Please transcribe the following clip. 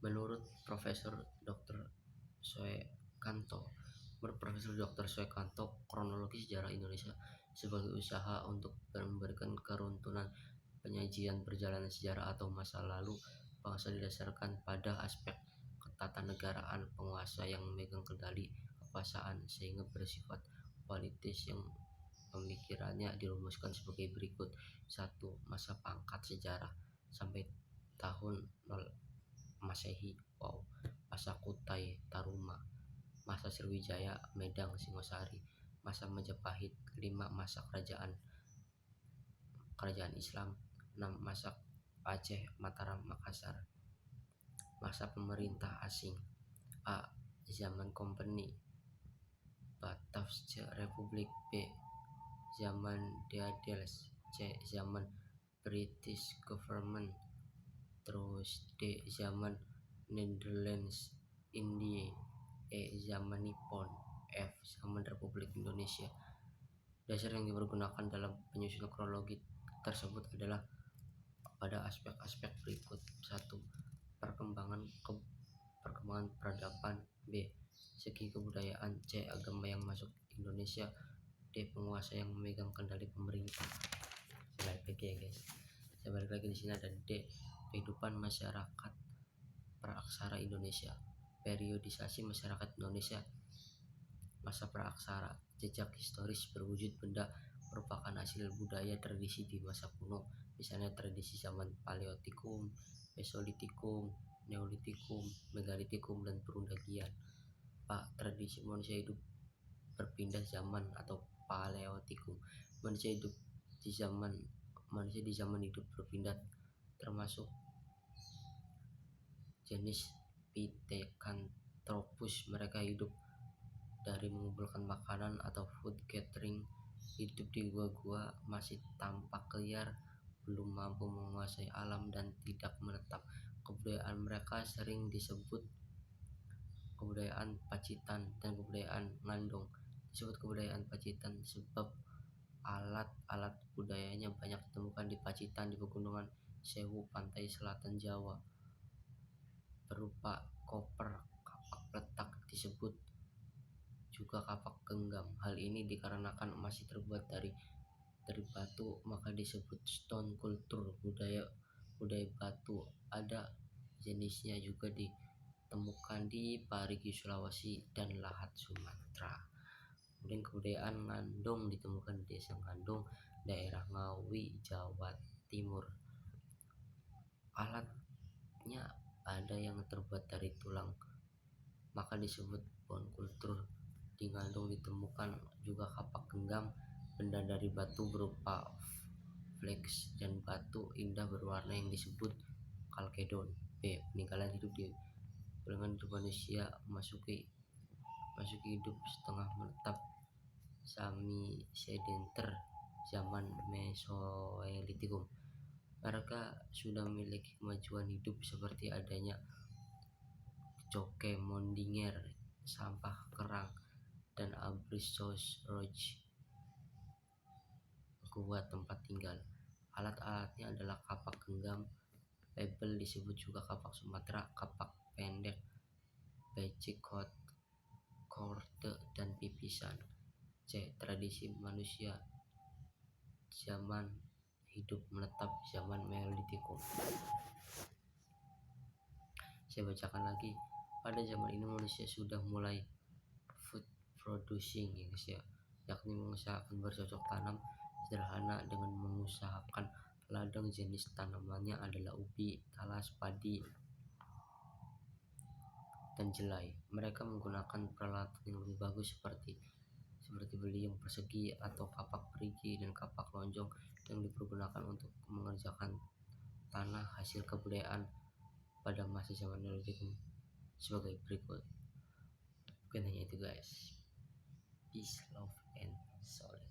Menurut Profesor Dr. Suekanto, kronologi sejarah Indonesia sebagai usaha untuk memberikan keruntuhan penyajian perjalanan sejarah atau masa lalu bangsa didasarkan pada aspek ketatanegaraan penguasa yang memegang kendali kekuasaan sehingga bersifat politis yang pemikirannya dirumuskan sebagai berikut. 1. Masa pangkat sejarah sampai tahun 0 Masehi. Masa Kutai Taruma, masa Sriwijaya Medang Singosari, masa Majapahit. 5. Masa kerajaan Islam. 6. Masa Aceh Mataram Makassar. Masa pemerintah asing. A. Zaman Kompeni Batavia Republik. B. Zaman Deadels. C. Zaman British Government. Terus D. Zaman Netherlands India. E. Zaman Nippon. F. Zaman Republik Indonesia. Dasar yang dipergunakan dalam penyusunan kronologi tersebut adalah pada aspek-aspek berikut. 1. Perkembangan peradaban. B. Segi kebudayaan. C. Agama yang masuk Indonesia. D. Penguasa yang memegang kendali pemerintah. Saya balik lagi di sini ada D. Kehidupan masyarakat praaksara Indonesia. Periodisasi masyarakat Indonesia. Masa praaksara. Jejak historis berwujud benda merupakan hasil budaya tradisi di masa kuno, misalnya tradisi zaman Paleolitikum, Mesolitikum, Neolitikum, Megalitikum, dan Perundagian. Pak, tradisi manusia hidup berpindah zaman atau Paleolitikum. Manusia di zaman hidup berpindah termasuk jenis Pithecanthropus. Mereka hidup dari mengumpulkan makanan atau food gathering, hidup di gua-gua, masih tampak liar, belum mampu menguasai alam dan tidak menetap. Kebudayaan mereka sering disebut kebudayaan Pacitan dan kebudayaan Ngandong. Disebut kebudayaan Pacitan sebab alat-alat budayanya banyak ditemukan di Pacitan di pegunungan Sewu, pantai selatan Jawa, berupa koper, kapak peletak, disebut juga kapak genggam. Hal ini dikarenakan masih terbuat dari batu, maka disebut stone culture, budaya batu. Ada jenisnya juga ditemukan di Parigi Sulawesi dan Lahat Sumatera. Kemudian kebudayaan Ngandong ditemukan di desa Ngandong, daerah Ngawi, Jawa Timur. Alatnya ada yang terbuat dari tulang, maka disebut bone culture. Di Ngandong ditemukan juga kapak genggam, benda dari batu berupa flex, dan batu indah berwarna yang disebut kalkedon. B. Peninggalan hidup di peninggalan hidup manusia masuki hidup setengah menetap semi sedenter zaman Mesolitikum. Mereka sudah memiliki kemajuan hidup seperti adanya coke mondinger, sampah kerang, dan abrisos roach, gua tempat tinggal. Alat-alatnya adalah kapak genggam, label, disebut juga kapak Sumatera, kapak pendek, becik, korde, dan pipisan. C. Tradisi manusia zaman hidup menetap zaman Neolitikum. Saya bacakan lagi. Pada zaman ini manusia sudah mulai food producing, yakni mengusahakan bercocok tanam sederhana dengan mengusahakan ladang. Jenis tanamannya adalah ubi, talas, padi, dan jelai. Mereka menggunakan peralatan yang lebih bagus seperti beliung persegi atau kapak perigi dan kapak lonjong yang dipergunakan untuk mengerjakan tanah. Hasil kebudayaan pada masa zaman Neolitikum sebagai berikut. Bukan hanya itu guys. Peace, love, and solid.